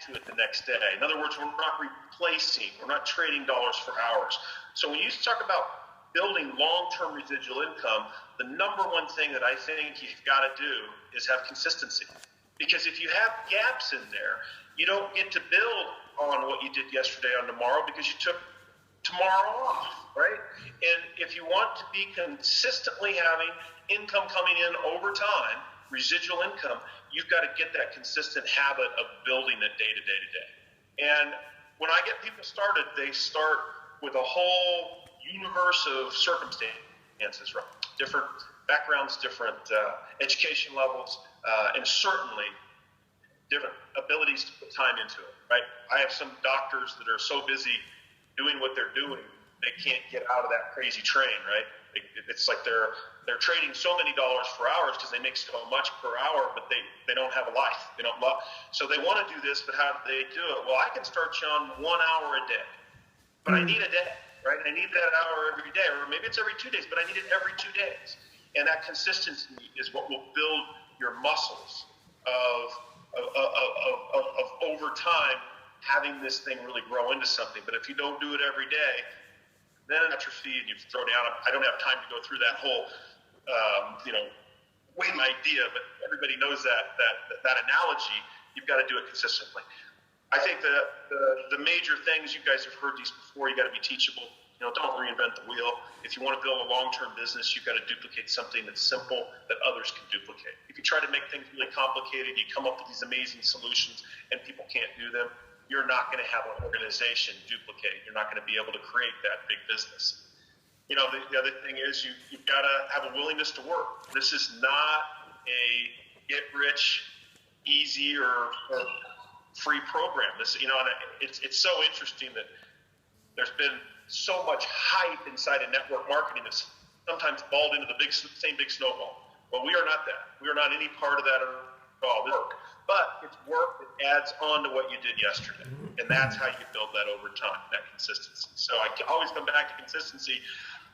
to it the next day. In other words, we're not replacing, we're not trading dollars for hours. So when you talk about building long-term residual income, the number one thing that I think you've got to do is have consistency. Because if you have gaps in there, you don't get to build on what you did yesterday on tomorrow because you took tomorrow off, right? And if you want to be consistently having income coming in over time, residual income, you've got to get that consistent habit of building it day to day to day. And when I get people started, they start with a whole universe of circumstances, right? Different backgrounds, different education levels, and certainly different abilities to put time into it, right? I have some doctors that are so busy doing what they're doing, they can't get out of that crazy train, right? It's like they're trading so many dollars for hours because they make so much per hour, but they don't have a life. They don't love. So they want to do this, but how do they do it? Well, I can start you on 1 hour a day, but I need a day, right? I need that hour every day, or maybe it's every 2 days, but I need it every 2 days. And that consistency is what will build your muscles of over time having this thing really grow into something. But if you don't do it every day, then atrophy and you throw down. I don't have time to go through that whole, weight idea, but everybody knows that analogy. You've got to do it consistently. I think the major things, you guys have heard these before, you got to be teachable. Don't reinvent the wheel. If you want to build a long-term business, you've got to duplicate something that's simple that others can duplicate. If you try to make things really complicated, you come up with these amazing solutions and people can't do them, you're not going to have an organization duplicate. You're not going to be able to create that big business. The other thing is you've got to have a willingness to work. This is not a get rich easy or free program. This, and it's so interesting that there's been so much hype inside of network marketing that's sometimes balled into the same big snowball. Well, we are not that. We are not any part of that at all. Work. But it's work that adds on to what you did yesterday. And that's how you build that over time, that consistency. So I always come back to consistency,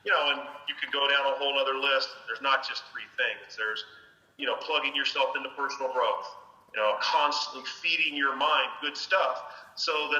and you could go down a whole other list. There's not just three things. There's, plugging yourself into personal growth, constantly feeding your mind good stuff so that